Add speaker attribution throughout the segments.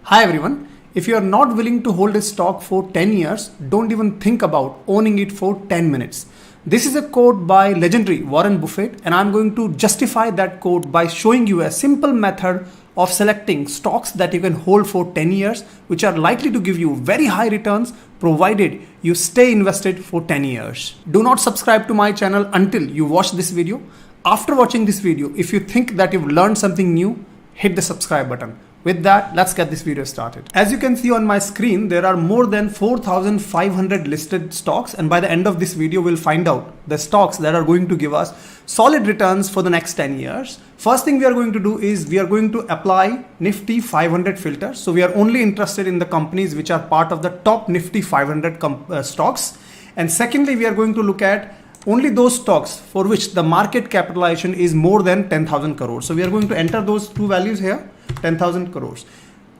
Speaker 1: Hi everyone. If you are not willing to hold a stock for 10 years, don't even think about owning it for 10 minutes. This is a quote by legendary Warren Buffett, and I'm going to justify that quote by showing you a simple method of selecting stocks that you can hold for 10 years, which are likely to give you very high returns provided you stay invested for 10 years. Do not subscribe to my channel until you watch this video. After watching this video, if you think that you've learned something new, hit the subscribe button. With that, let's get this video started. As you can see on my screen, there are more than 4,500 listed stocks, and by the end of this video, we'll find out the stocks that are going to give us solid returns for the next 10 years. First thing we are going to do is we are going to apply Nifty 500 filter. So we are only interested in the companies which are part of the top Nifty 500 stocks. And secondly, we are going to look at only those stocks for which the market capitalization is more than 10,000 crores. So we are going to enter those two values here, 10,000 crores.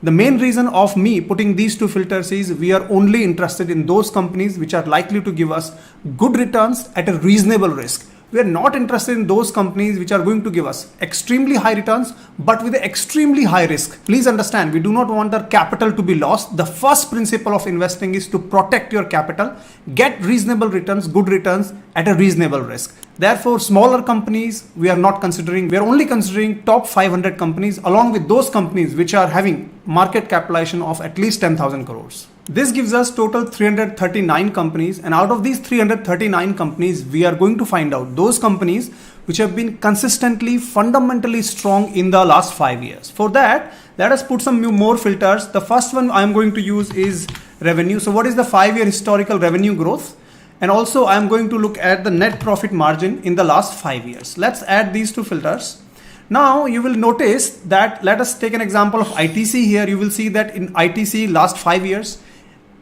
Speaker 1: The main reason of me putting these two filters is we are only interested in those companies which are likely to give us good returns at a reasonable risk. We are not interested in those companies which are going to give us extremely high returns but with an extremely high risk. Please understand, we do not want our capital to be lost. The first principle of investing is to protect your capital, get reasonable returns, good returns at a reasonable risk. Therefore, smaller companies we are not considering. We are only considering top 500 companies along with those companies which are having market capitalization of at least 10,000 crores. This gives us total 339 companies, and out of these 339 companies, we are going to find out those companies which have been consistently, fundamentally strong in the last 5 years. For that, let us put some more filters. The first one I am going to use is revenue. So what is the 5-year historical revenue growth? And also I am going to look at the net profit margin in the last 5 years. Let's add these two filters. Now you will notice that, let us take an example of ITC here. You will see that in ITC last 5 years,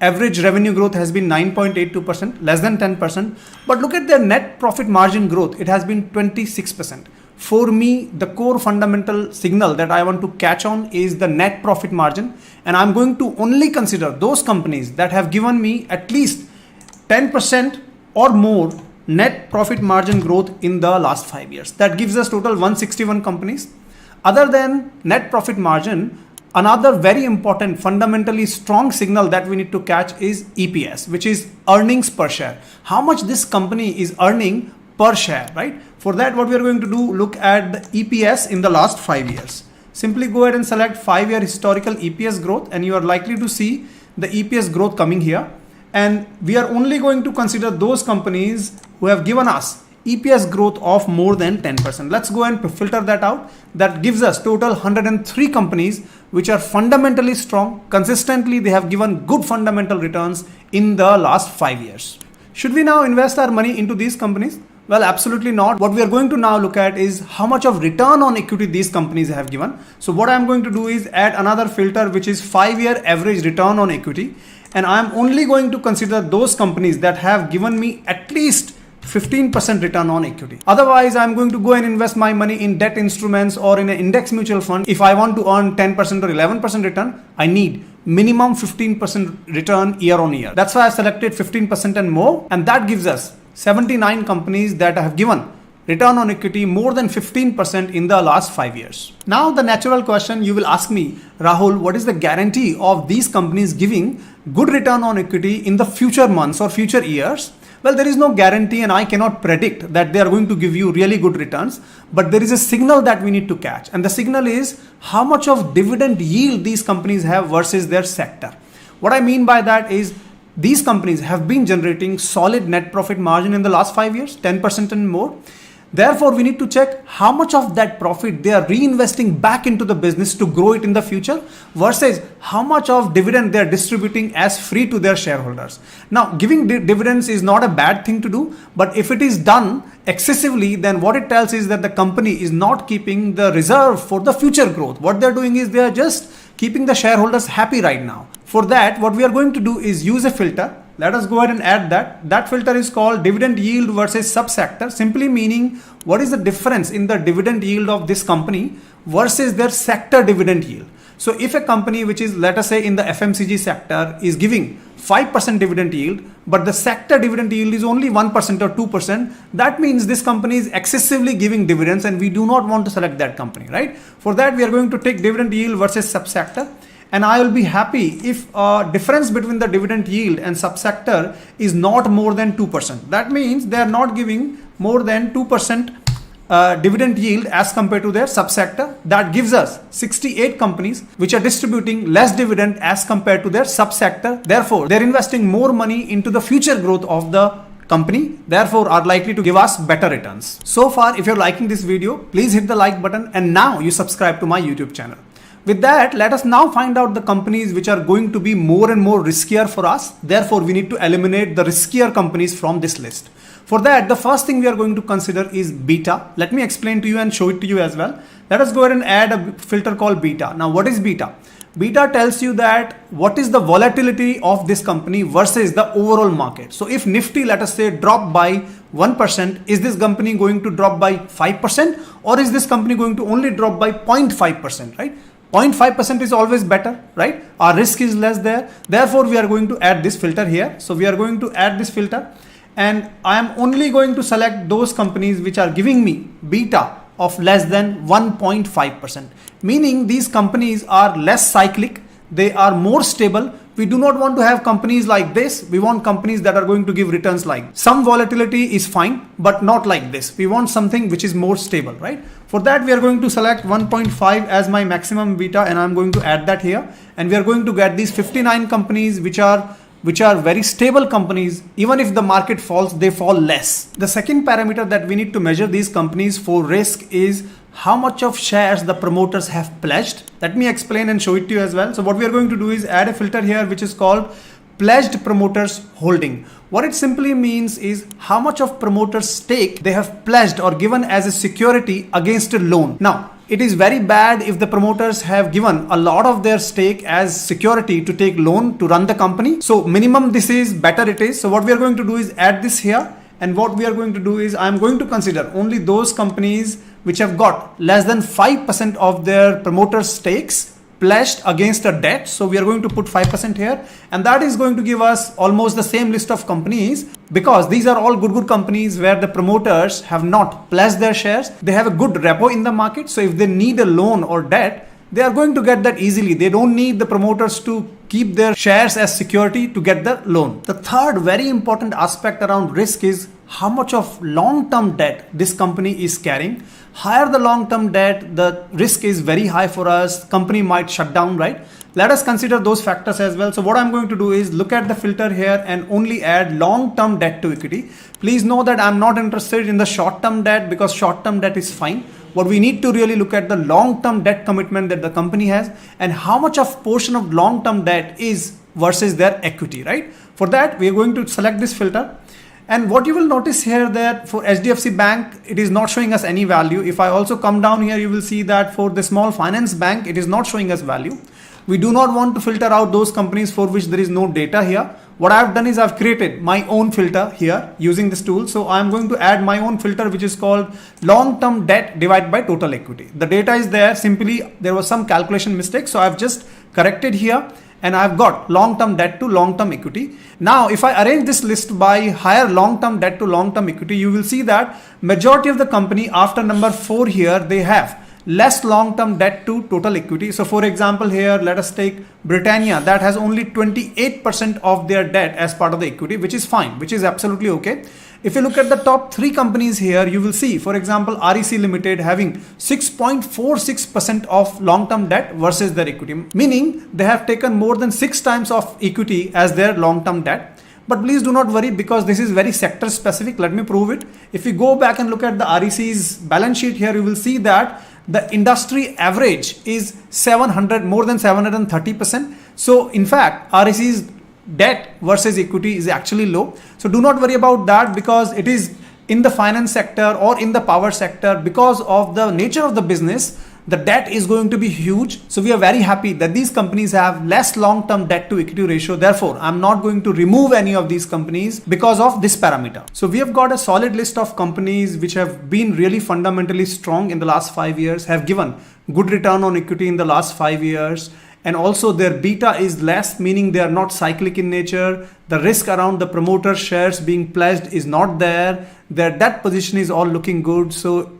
Speaker 1: average revenue growth has been 9.82%, less than 10%. But look at their net profit margin growth. It has been 26%. For me, the core fundamental signal that I want to catch on is the net profit margin. And I'm going to only consider those companies that have given me at least 10% or more net profit margin growth in the last 5 years. That gives us total 161 companies. Other than net profit margin, another very important fundamentally strong signal that we need to catch is EPS, which is earnings per share. How much this company is earning per share, right? For that, what we are going to do, look at the EPS in the last 5 years. Simply go ahead and select 5-year historical EPS growth, and you are likely to see the EPS growth coming here. And we are only going to consider those companies who have given us EPS growth of more than 10%. Let's go and filter that out. That gives us total 103 companies which are fundamentally strong. Consistently, they have given good fundamental returns in the last 5 years. Should we now invest our money into these companies? Well, absolutely not. What we are going to now look at is how much of return on equity these companies have given. So what I'm going to do is add another filter, which is 5-year average return on equity. And I'm only going to consider those companies that have given me at least 15% return on equity. Otherwise, I'm going to go and invest my money in debt instruments or in an index mutual fund. If I want to earn 10% or 11% return, I need minimum 15% return year on year. That's why I selected 15% and more. And that gives us 79 companies that have given return on equity more than 15% in the last 5 years. Now the natural question you will ask me, Rahul, what is the guarantee of these companies giving good return on equity in the future months or future years? Well, there is no guarantee, and I cannot predict that they are going to give you really good returns, but there is a signal that we need to catch. And the signal is how much of dividend yield these companies have versus their sector. What I mean by that is these companies have been generating solid net profit margin in the last 5 years, 10% and more. Therefore, we need to check how much of that profit they are reinvesting back into the business to grow it in the future versus how much of dividend they are distributing as free to their shareholders. Now, giving dividends is not a bad thing to do, but if it is done excessively, then what it tells is that the company is not keeping the reserve for the future growth. What they're doing is they are just keeping the shareholders happy right now. For that, what we are going to do is use a filter. Let us go ahead and add that. That filter is called dividend yield versus subsector, simply meaning what is the difference in the dividend yield of this company versus their sector dividend yield. So if a company which is, let us say, in the FMCG sector is giving 5% dividend yield, but the sector dividend yield is only 1% or 2%, that means this company is excessively giving dividends and we do not want to select that company, right? For that, we are going to take dividend yield versus subsector. and I will be happy if difference between the dividend yield and subsector is not more than 2%. That means they are not giving more than 2% dividend yield as compared to their subsector. That gives us 68 companies which are distributing less dividend as compared to their subsector. Therefore, they're investing more money into the future growth of the company, therefore are likely to give us better returns. So far, if you're liking this video, please hit the like button, and now you subscribe to my YouTube channel. With that, let us now find out the companies which are going to be more and more riskier for us. Therefore, we need to eliminate the riskier companies from this list. For that, the first thing we are going to consider is beta. Let me explain to you and show it to you as well. Let us go ahead and add a filter called beta. Now, what is beta? Beta tells you that what is the volatility of this company versus the overall market. So if Nifty, let us say, drop by 1%, is this company going to drop by 5%, or is this company going to only drop by 0.5%, right? 0.5% is always better, right? Our risk is less there. Therefore, we are going to add this filter here. So we are going to add this filter, and I am only going to select those companies which are giving me beta of less than 1.5%, meaning these companies are less cyclic, they are more stable. We do not want to have companies like this. We want companies that are going to give returns like some volatility is fine, but not like this. We want something which is more stable, right? For that, we are going to select 1.5 as my maximum beta, and I'm going to add that here. And we are going to get these 59 companies which are very stable companies. Even if the market falls, they fall less. The second parameter that we need to measure these companies for risk is how much of shares the promoters have pledged. Let me explain and show it to you as well. So what we are going to do is add a filter here which is called pledged promoters holding. What it simply means is how much of promoters stake they have pledged or given as a security against a loan. Now, it is very bad if the promoters have given a lot of their stake as security to take loan to run the company. So minimum this is better it is. So what we are going to do is add this here. And what we are going to do is I'm going to consider only those companies which have got less than 5% of their promoter stakes pledged against a debt. So we are going to put 5% here, and that is going to give us almost the same list of companies, because these are all good companies where the promoters have not pledged their shares. They have a good repo in the market. So if they need a loan or debt, they are going to get that easily. They don't need the promoters to keep their shares as security to get the loan. The third very important aspect around risk is how much of long-term debt this company is carrying. Higher the long-term debt, the risk is very high for us. Company might shut down, right? Let us consider those factors as well. So what I'm going to do is look at the filter here and only add long-term debt to equity. Please know that I'm not interested in the short-term debt, because short-term debt is fine. What we need to really look at the long-term debt commitment that the company has and how much of portion of long-term debt is versus their equity, right? For that, we are going to select this filter. And what you will notice here that for HDFC Bank, it is not showing us any value. If I also come down here, you will see that for the small finance bank, it is not showing us value. We do not want to filter out those companies for which there is no data here. What I've done is I've created my own filter here using this tool. So I'm going to add my own filter, which is called long-term debt divided by total equity. The data is there. Simply, there was some calculation mistake. So I've just corrected here, and I've got long-term debt to long-term equity. Now, if I arrange this list by higher long-term debt to long-term equity, you will see that majority of the company after number 4 here, they have less long-term debt to total equity. So for example, here, let us take Britannia, that has only 28% of their debt as part of the equity, which is fine, which is absolutely okay. If you look at the top 3 companies here, you will see, for example, REC Limited having 6.46% of long-term debt versus their equity, meaning they have taken more than 6 times of equity as their long-term debt. But please do not worry, because this is very sector specific. Let me prove it. If we go back and look at the REC's balance sheet here, you will see that the industry average is more than 730%. So in fact, REC's debt versus equity is actually low. So do not worry about that, because it is in the finance sector or in the power sector, because of the nature of the business, the debt is going to be huge. So we are very happy that these companies have less long-term debt to equity ratio. Therefore, I'm not going to remove any of these companies because of this parameter. So we have got a solid list of companies which have been really fundamentally strong in the last 5 years, have given good return on equity in the last 5 years. And also their beta is less, meaning they are not cyclic in nature. The risk around the promoter shares being pledged is not there. Their debt position is all looking good. So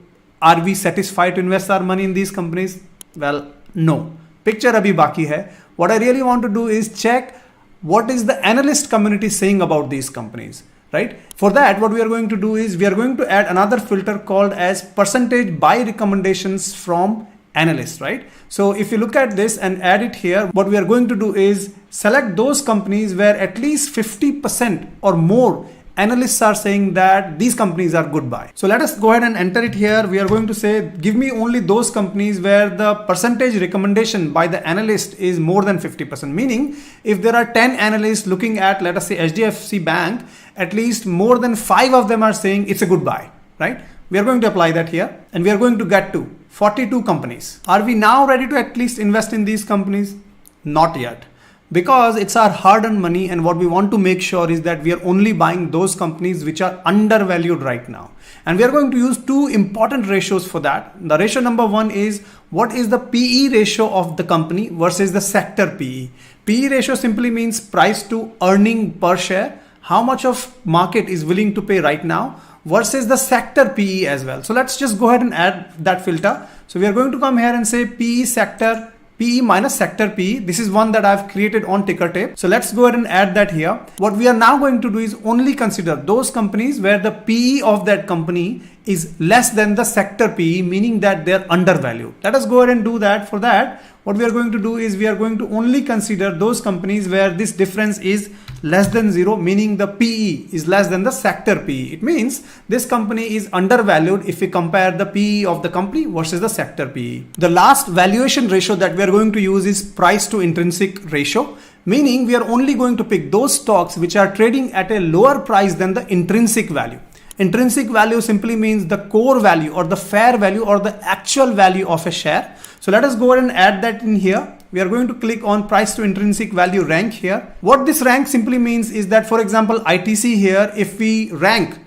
Speaker 1: are we satisfied to invest our money in these companies? Well, no. Picture abhi baki hai. What I really want to do is check what is the analyst community saying about these companies, right? For that, what we are going to do is we are going to add another filter called as percentage buy recommendations from analysts, right? So if you look at this and add it here, what we are going to do is select those companies where at least 50% or more analysts are saying that these companies are good buy. So let us go ahead and enter it here. We are going to say, give me only those companies where the percentage recommendation by the analyst is more than 50%. Meaning if there are 10 analysts looking at, let us say HDFC Bank, at least more than 5 of them are saying it's a good buy, right? We are going to apply that here and we are going to get to 42 companies. Are we now ready to at least invest in these companies? Not yet. Because it's our hard-earned money, and what we want to make sure is that we are only buying those companies which are undervalued right now. And we are going to use 2 important ratios for that. The ratio number 1 is what is the PE ratio of the company versus the sector PE. PE ratio simply means price to earning per share, how much of market is willing to pay right now versus the sector PE as well. So let's just go ahead and add that filter. So we are going to come here and say PE sector PE minus sector PE. This is one that I've created on ticker tape. So let's go ahead and add that here. What we are now going to do is only consider those companies where the PE of that company is less than the sector PE, meaning that they're undervalued. Let us go ahead and do that. For that, what we are going to do is we are going to only consider those companies where this difference is less than 0, meaning the PE is less than the sector PE. It means this company is undervalued if we compare the PE of the company versus the sector PE. The last valuation ratio that we are going to use is price to intrinsic ratio, meaning we are only going to pick those stocks which are trading at a lower price than the intrinsic value. Intrinsic value simply means the core value or the fair value or the actual value of a share. So let us go ahead and add that in here. We are going to click on price to intrinsic value rank here. What this rank simply means is that, for example, ITC here, if we rank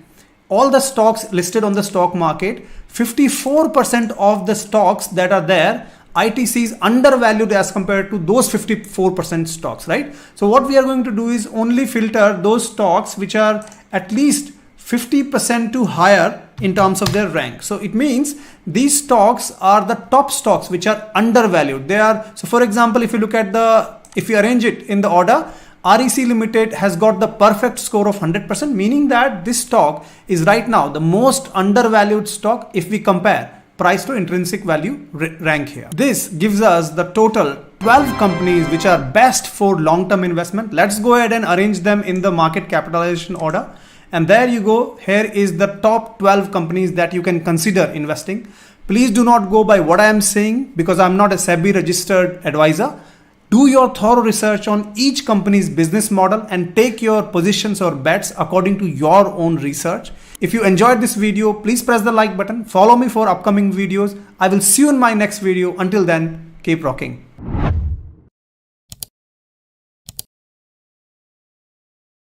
Speaker 1: all the stocks listed on the stock market, 54% of the stocks that are there, ITC is undervalued as compared to those 54% stocks, right? So what we are going to do is only filter those stocks which are at least 50% to higher in terms of their rank. So it means these stocks are the top stocks which are undervalued. They are, so for example, if you look at if you arrange it in the order, REC Limited has got the perfect score of 100%, meaning that this stock is right now the most undervalued stock if we compare price to intrinsic value rank here. This gives us the total 12 companies which are best for long-term investment. Let's go ahead and arrange them in the market capitalization order. And there you go. Here is the top 12 companies that you can consider investing. Please do not go by what I am saying because I'm not a SEBI registered advisor. Do your thorough research on each company's business model and take your positions or bets according to your own research. If you enjoyed this video, please press the like button. Follow me for upcoming videos. I will see you in my next video. Until then, keep rocking.